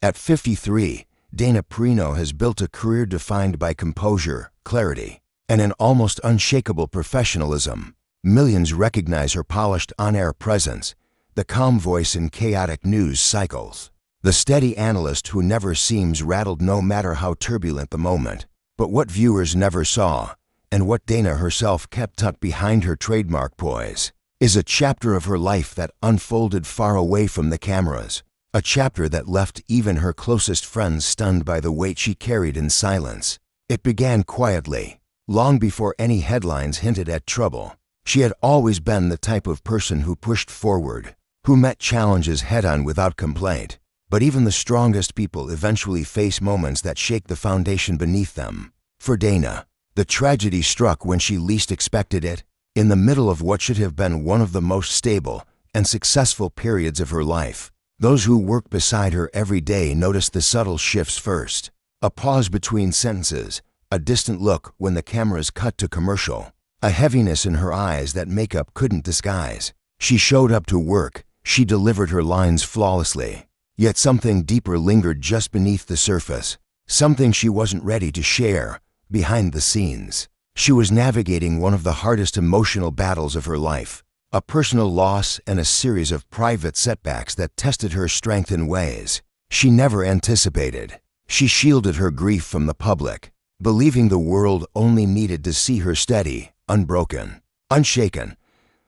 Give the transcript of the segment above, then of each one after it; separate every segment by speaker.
Speaker 1: At 53, Dana Perino has built a career defined by composure, clarity, and an almost unshakable professionalism. Millions recognize her polished on-air presence, the calm voice in chaotic news cycles, the steady analyst who never seems rattled no matter how turbulent the moment. But what viewers never saw, and what Dana herself kept tucked behind her trademark poise, is a chapter of her life that unfolded far away from the cameras, a chapter that left even her closest friends stunned by the weight she carried in silence. It began quietly, long before any headlines hinted at trouble. She had always been the type of person who pushed forward, who met challenges head-on without complaint. But even the strongest people eventually face moments that shake the foundation beneath them. For Dana, the tragedy struck when she least expected it, in the middle of what should have been one of the most stable and successful periods of her life. Those who worked beside her every day noticed the subtle shifts first. A pause between sentences, a distant look when the cameras cut to commercial, a heaviness in her eyes that makeup couldn't disguise. She showed up to work, she delivered her lines flawlessly. Yet something deeper lingered just beneath the surface, something she wasn't ready to share. Behind the scenes, she was navigating one of the hardest emotional battles of her life, a personal loss and a series of private setbacks that tested her strength in ways she never anticipated. She shielded her grief from the public, believing the world only needed to see her steady, unbroken, unshaken.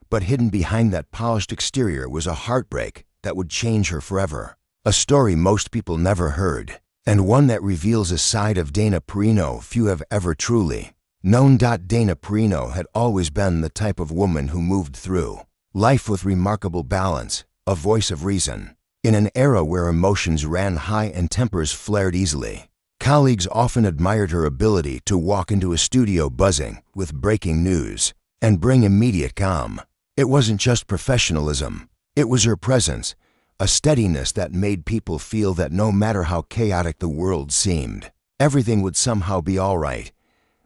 Speaker 1: But hidden behind that polished exterior was a heartbreak that would change her forever. A story most people never heard, and one that reveals a side of Dana Perino few have ever truly known. Dana Perino had always been the type of woman who moved through life with remarkable balance, a voice of reason. In an era where emotions ran high and tempers flared easily, colleagues often admired her ability to walk into a studio buzzing with breaking news and bring immediate calm. It wasn't just professionalism, it was her presence, a steadiness that made people feel that no matter how chaotic the world seemed, everything would somehow be all right.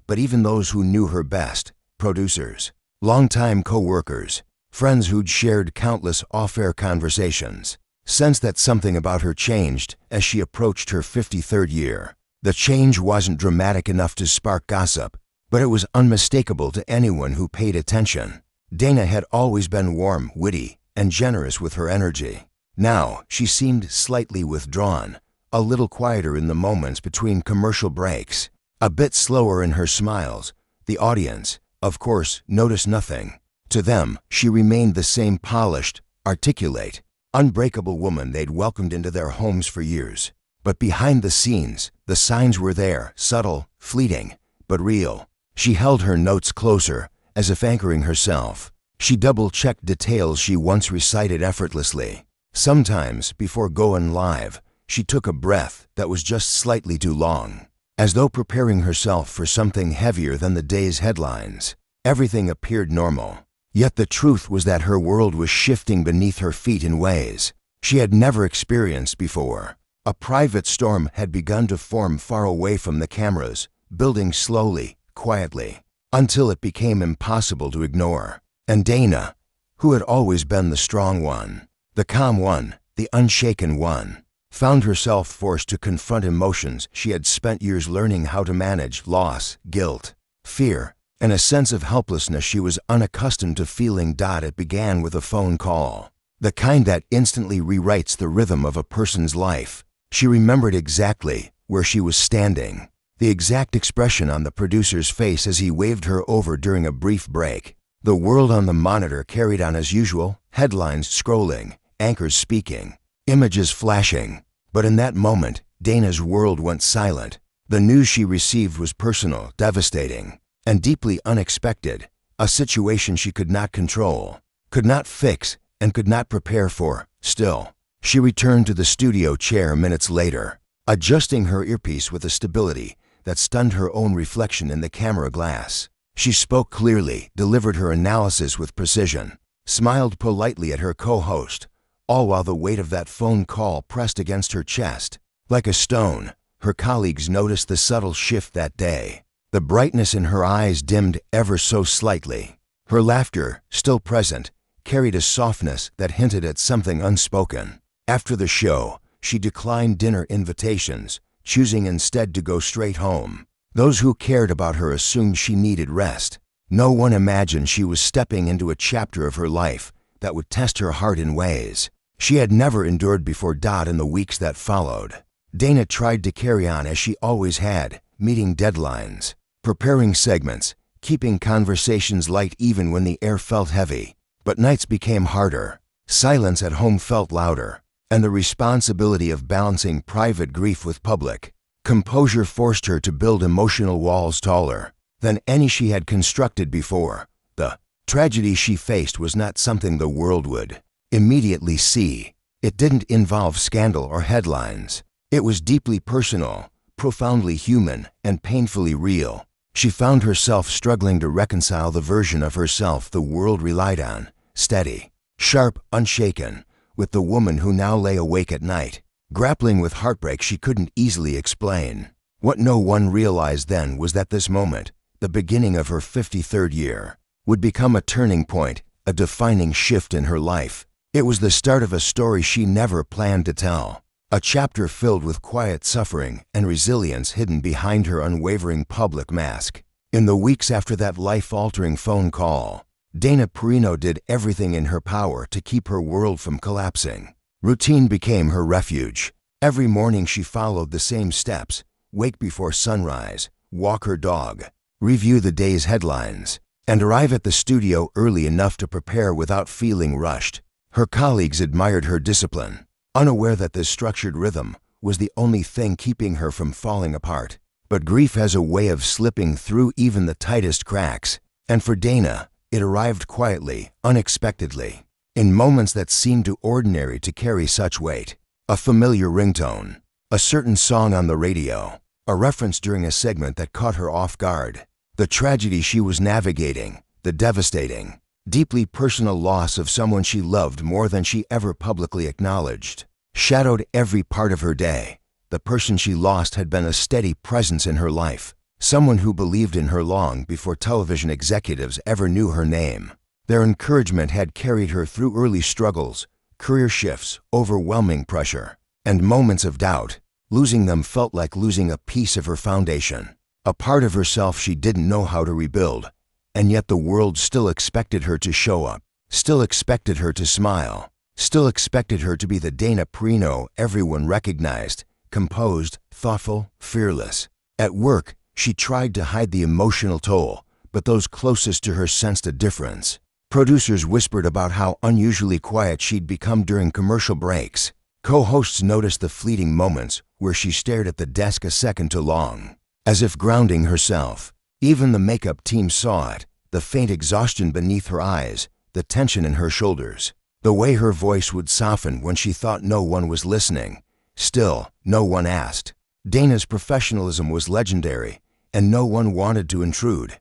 Speaker 1: But even those who knew her best, producers, longtime co-workers, friends who'd shared countless off-air conversations, sensed that something about her changed as she approached her 53rd year. The change wasn't dramatic enough to spark gossip, but it was unmistakable to anyone who paid attention. Dana had always been warm, witty, and generous with her energy. Now, she seemed slightly withdrawn, a little quieter in the moments between commercial breaks, a bit slower in her smiles. The audience, of course, noticed nothing. To them, she remained the same polished, articulate, unbreakable woman they'd welcomed into their homes for years. But behind the scenes, the signs were there, subtle, fleeting, but real. She held her notes closer, as if anchoring herself. She double-checked details she once recited effortlessly. Sometimes, before going live, she took a breath that was just slightly too long, as though preparing herself for something heavier than the day's headlines. Everything appeared normal, yet the truth was that her world was shifting beneath her feet in ways she had never experienced before. A private storm had begun to form far away from the cameras, building slowly, quietly, until it became impossible to ignore. And Dana, who had always been the strong one, the calm one, the unshaken one, found herself forced to confront emotions she had spent years learning how to manage: loss, guilt, fear, and a sense of helplessness she was unaccustomed to feeling. It began with a phone call, the kind that instantly rewrites the rhythm of a person's life. She remembered exactly where she was standing, the exact expression on the producer's face as he waved her over during a brief break. The world on the monitor carried on as usual, headlines scrolling, anchors speaking, images flashing. But in that moment, Dana's world went silent. The news she received was personal, devastating, and deeply unexpected, a situation she could not control, could not fix, and could not prepare for. Still, she returned to the studio chair minutes later, adjusting her earpiece with a stability that stunned her own reflection in the camera glass. She spoke clearly, delivered her analysis with precision, smiled politely at her co-host, all while the weight of that phone call pressed against her chest. Like a stone, her colleagues noticed the subtle shift that day. The brightness in her eyes dimmed ever so slightly. Her laughter, still present, carried a softness that hinted at something unspoken. After the show, she declined dinner invitations, choosing instead to go straight home. Those who cared about her assumed she needed rest. No one imagined she was stepping into a chapter of her life that would test her heart in ways she had never endured before. In the weeks that followed, Dana tried to carry on as she always had, meeting deadlines, preparing segments, keeping conversations light even when the air felt heavy. But nights became harder, silence at home felt louder, and the responsibility of balancing private grief with public composure forced her to build emotional walls taller than any she had constructed before. The tragedy she faced was not something the world would immediately see. It didn't involve scandal or headlines. It was deeply personal, profoundly human, and painfully real. She found herself struggling to reconcile the version of herself the world relied on, steady, sharp, unshaken, with the woman who now lay awake at night, grappling with heartbreak she couldn't easily explain. What no one realized then was that this moment, the beginning of her 53rd year, would become a turning point, a defining shift in her life. It was the start of a story she never planned to tell, a chapter filled with quiet suffering and resilience hidden behind her unwavering public mask. In the weeks after that life-altering phone call, Dana Perino did everything in her power to keep her world from collapsing. Routine became her refuge. Every morning she followed the same steps: wake before sunrise, walk her dog, review the day's headlines, and arrive at the studio early enough to prepare without feeling rushed. Her colleagues admired her discipline, unaware that this structured rhythm was the only thing keeping her from falling apart. But grief has a way of slipping through even the tightest cracks, and for Dana, it arrived quietly, unexpectedly, in moments that seemed too ordinary to carry such weight. A familiar ringtone, a certain song on the radio, a reference during a segment that caught her off guard. The tragedy she was navigating, the devastating, deeply personal loss of someone she loved more than she ever publicly acknowledged, shadowed every part of her day. The person she lost had been a steady presence in her life, someone who believed in her long before television executives ever knew her name. Their encouragement had carried her through early struggles, career shifts, overwhelming pressure, and moments of doubt. Losing them felt like losing a piece of her foundation, a part of herself she didn't know how to rebuild. And yet the world still expected her to show up, still expected her to smile, still expected her to be the Dana Perino everyone recognized: composed, thoughtful, fearless. At work, she tried to hide the emotional toll, but those closest to her sensed a difference. Producers whispered about how unusually quiet she'd become during commercial breaks. Co-hosts noticed the fleeting moments where she stared at the desk a second too long, as if grounding herself. Even the makeup team saw it, the faint exhaustion beneath her eyes, the tension in her shoulders, the way her voice would soften when she thought no one was listening. Still, no one asked. Dana's professionalism was legendary, and no one wanted to intrude.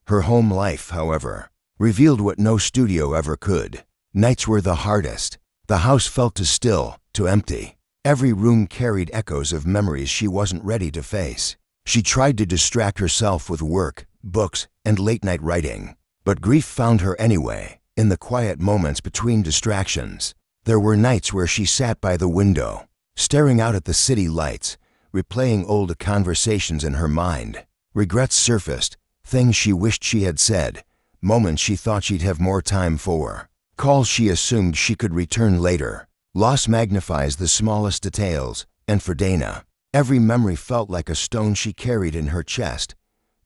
Speaker 1: Her home life, however, revealed what no studio ever could. Nights were the hardest. The house felt too still, too empty. Every room carried echoes of memories she wasn't ready to face. She tried to distract herself with work, books, and late-night writing. But grief found her anyway, in the quiet moments between distractions. There were nights where she sat by the window, staring out at the city lights, replaying old conversations in her mind. Regrets surfaced, things she wished she had said, moments she thought she'd have more time for, calls she assumed she could return later. Loss magnifies the smallest details, and for Dana, every memory felt like a stone she carried in her chest.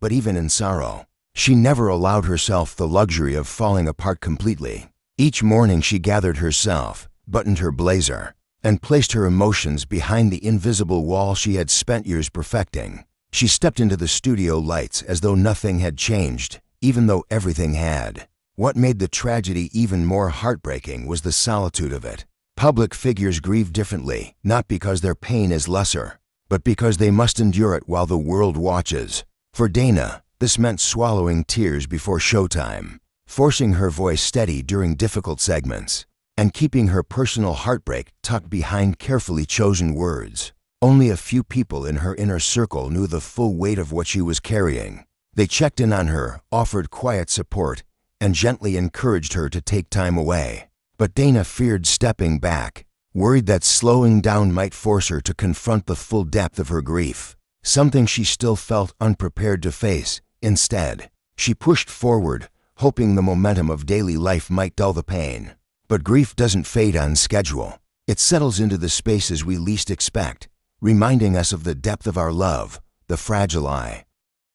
Speaker 1: But even in sorrow, she never allowed herself the luxury of falling apart completely. Each morning she gathered herself, buttoned her blazer, and placed her emotions behind the invisible wall she had spent years perfecting. She stepped into the studio lights as though nothing had changed, even though everything had. What made the tragedy even more heartbreaking was the solitude of it. Public figures grieve differently, not because their pain is lesser, but because they must endure it while the world watches. For Dana, this meant swallowing tears before showtime, forcing her voice steady during difficult segments, and keeping her personal heartbreak tucked behind carefully chosen words. Only a few people in her inner circle knew the full weight of what she was carrying. They checked in on her, offered quiet support, and gently encouraged her to take time away. But Dana feared stepping back. worried that slowing down might force her to confront the full depth of her grief, something she still felt unprepared to face. Instead, she pushed forward, hoping the momentum of daily life might dull the pain. But grief doesn't fade on schedule. It settles into the spaces we least expect, reminding us of the depth of our love, the fragile eye.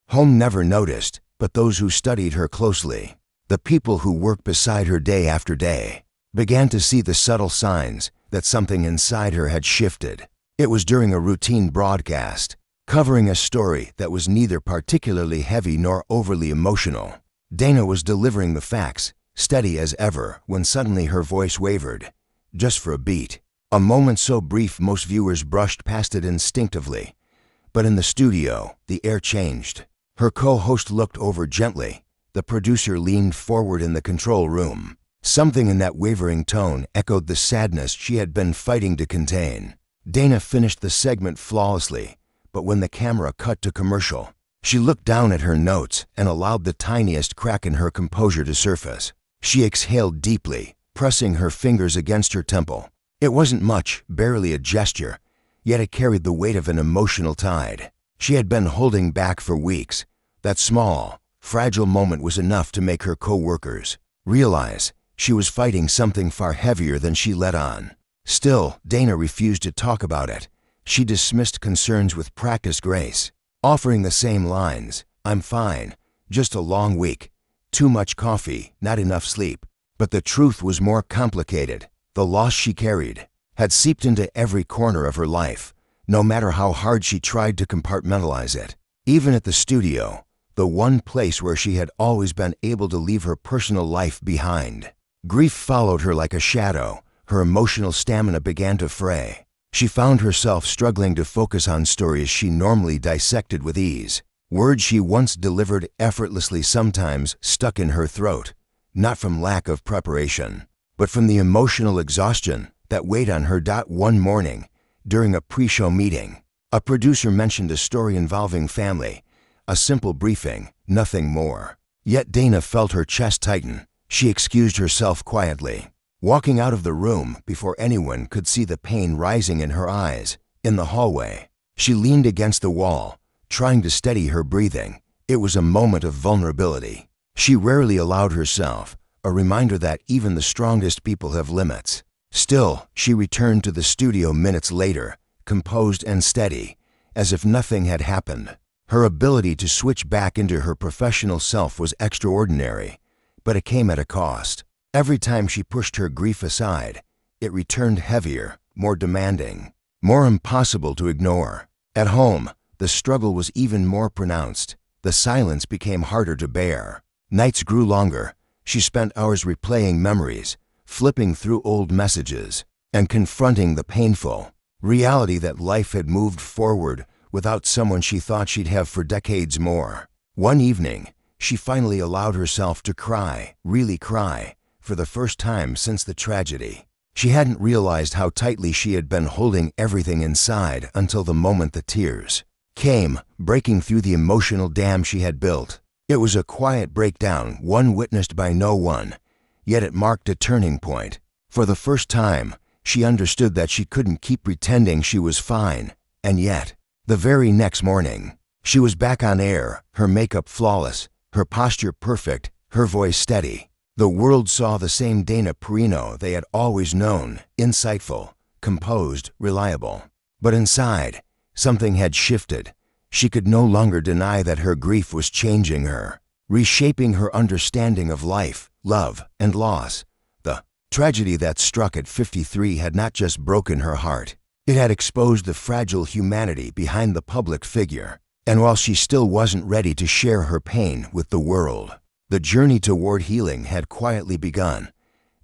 Speaker 1: Home never noticed, but those who studied her closely, the people who worked beside her day after day, began to see the subtle signs that something inside her had shifted. It was during a routine broadcast, covering a story that was neither particularly heavy nor overly emotional. Dana was delivering the facts, steady as ever, when suddenly her voice wavered, just for a beat. A moment so brief most viewers brushed past it instinctively. But in the studio, the air changed. Her co-host looked over gently. The producer leaned forward in the control room. Something in that wavering tone echoed the sadness she had been fighting to contain. Dana finished the segment flawlessly, but when the camera cut to commercial, she looked down at her notes and allowed the tiniest crack in her composure to surface. She exhaled deeply, pressing her fingers against her temple. It wasn't much, barely a gesture, yet it carried the weight of an emotional tide. She had been holding back for weeks. That small, fragile moment was enough to make her co-workers realize she was fighting something far heavier than she let on. Still, Dana refused to talk about it. She dismissed concerns with practiced grace, offering the same lines. "I'm fine, just a long week. Too much coffee, not enough sleep." But the truth was more complicated. The loss she carried had seeped into every corner of her life, no matter how hard she tried to compartmentalize it. Even at the studio, the one place where she had always been able to leave her personal life behind. Grief followed her like a shadow. Her emotional stamina began to fray. She found herself struggling to focus on stories she normally dissected with ease. Words she once delivered effortlessly sometimes stuck in her throat, not from lack of preparation, but from the emotional exhaustion that weighed on her. One morning, during a pre-show meeting, a producer mentioned a story involving family, a simple briefing, nothing more. Yet Dana felt her chest tighten. She excused herself quietly, walking out of the room before anyone could see the pain rising in her eyes. In the hallway, she leaned against the wall, trying to steady her breathing. It was a moment of vulnerability she rarely allowed herself, a reminder that even the strongest people have limits. Still, she returned to the studio minutes later, composed and steady, as if nothing had happened. Her ability to switch back into her professional self was extraordinary, but it came at a cost. Every time she pushed her grief aside, it returned heavier, more demanding, more impossible to ignore. At home, the struggle was even more pronounced. The silence became harder to bear. Nights grew longer. She spent hours replaying memories, flipping through old messages, and confronting the painful reality that life had moved forward without someone she thought she'd have for decades more. One evening, she finally allowed herself to cry, really cry, for the first time since the tragedy. She hadn't realized how tightly she had been holding everything inside until the moment the tears came, breaking through the emotional dam she had built. It was a quiet breakdown, one witnessed by no one, yet it marked a turning point. For the first time, she understood that she couldn't keep pretending she was fine, and yet, the very next morning, she was back on air, her makeup flawless, her posture perfect, her voice steady. The world saw the same Dana Perino they had always known, insightful, composed, reliable. But inside, something had shifted. She could no longer deny that her grief was changing her, reshaping her understanding of life, love, and loss. The tragedy that struck at 53 had not just broken her heart. It had exposed the fragile humanity behind the public figure. And while she still wasn't ready to share her pain with the world, the journey toward healing had quietly begun.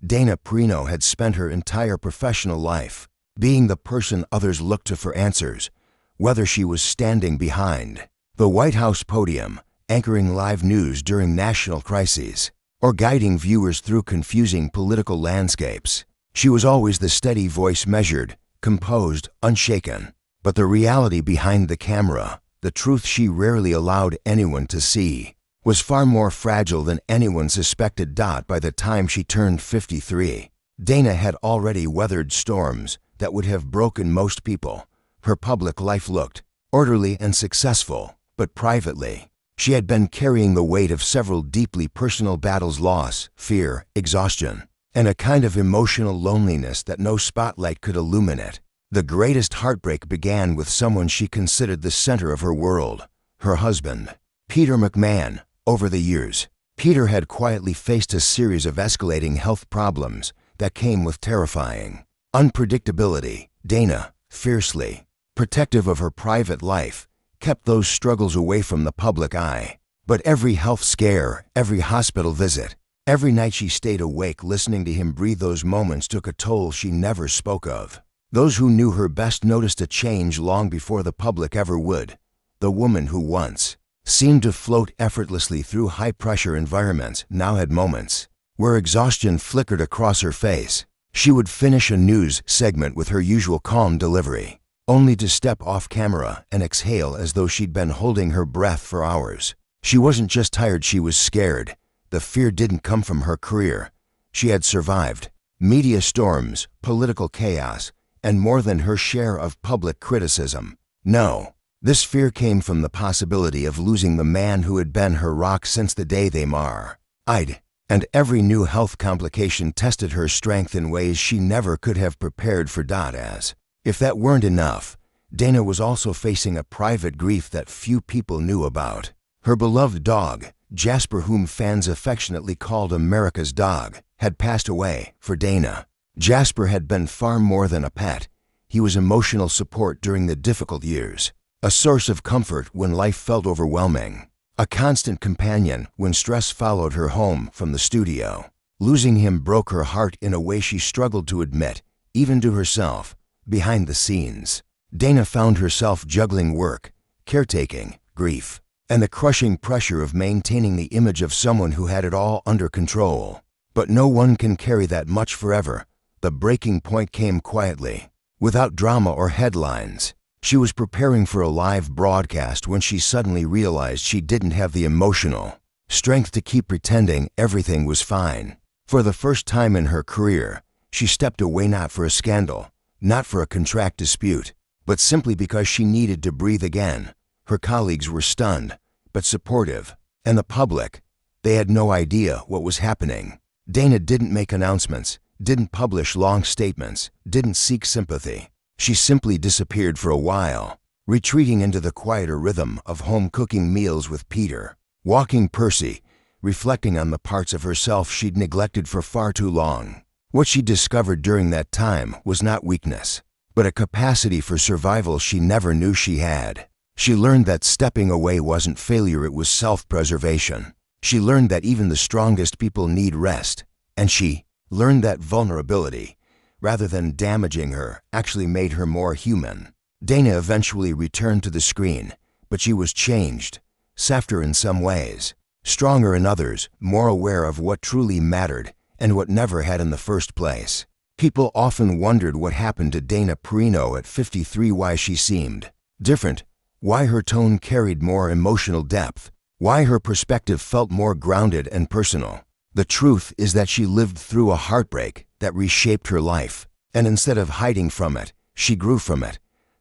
Speaker 1: Dana Perino had spent her entire professional life being the person others looked to for answers, whether she was standing behind the White House podium, anchoring live news during national crises, or guiding viewers through confusing political landscapes. She was always the steady voice, measured, composed, unshaken. But the reality behind the camera, the truth she rarely allowed anyone to see, was far more fragile than anyone suspected. By the time she turned 53, Dana had already weathered storms that would have broken most people. Her public life looked orderly and successful, but privately, she had been carrying the weight of several deeply personal battles: loss, fear, exhaustion, and a kind of emotional loneliness that no spotlight could illuminate. The greatest heartbreak began with someone she considered the center of her world, her husband, Peter McMahon. Over the years, Peter had quietly faced a series of escalating health problems that came with terrifying unpredictability. Dana, fiercely protective of her private life, kept those struggles away from the public eye. But every health scare, every hospital visit, every night she stayed awake listening to him breathe, those moments took a toll she never spoke of. Those who knew her best noticed a change long before the public ever would. The woman who once seemed to float effortlessly through high-pressure environments now had moments where exhaustion flickered across her face. She would finish a news segment with her usual calm delivery, only to step off camera and exhale as though she'd been holding her breath for hours. She wasn't just tired, she was scared. The fear didn't come from her career. She had survived media storms, political chaos, and more than her share of public criticism. No, this fear came from the possibility of losing the man who had been her rock since the day they married. And every new health complication tested her strength in ways she never could have prepared for. As if that weren't enough, Dana was also facing a private grief that few people knew about. Her beloved dog, Jasper, whom fans affectionately called America's dog, had passed away. For Dana, Jasper had been far more than a pet. He was emotional support during the difficult years, a source of comfort when life felt overwhelming, a constant companion when stress followed her home from the studio. Losing him broke her heart in a way she struggled to admit, even to herself. Behind the scenes, Dana found herself juggling work, caretaking, grief, and the crushing pressure of maintaining the image of someone who had it all under control. But no one can carry that much forever. The breaking point came quietly, without drama or headlines. She was preparing for a live broadcast when she suddenly realized she didn't have the emotional strength to keep pretending everything was fine. For the first time in her career, she stepped away, not for a scandal, not for a contract dispute, but simply because she needed to breathe again. Her colleagues were stunned, but supportive, and the public, they had no idea what was happening. Dana didn't make announcements, didn't publish long statements, didn't seek sympathy. She simply disappeared for a while, retreating into the quieter rhythm of home cooking meals with Peter, walking Percy, reflecting on the parts of herself she'd neglected for far too long. What she discovered during that time was not weakness, but a capacity for survival she never knew she had. She learned that stepping away wasn't failure, it was self-preservation. She learned that even the strongest people need rest, and she learned that vulnerability, rather than damaging her, actually made her more human. Dana eventually returned to the screen, but she was changed, softer in some ways, stronger in others, more aware of what truly mattered and what never had in the first place. People often wondered what happened to Dana Perino at 53, why she seemed different, why her tone carried more emotional depth, why her perspective felt more grounded and personal. The truth is that she lived through a heartbreak that reshaped her life, and instead of hiding from it, she grew from it.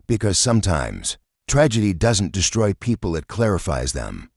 Speaker 1: Because sometimes, tragedy doesn't destroy people, it clarifies them.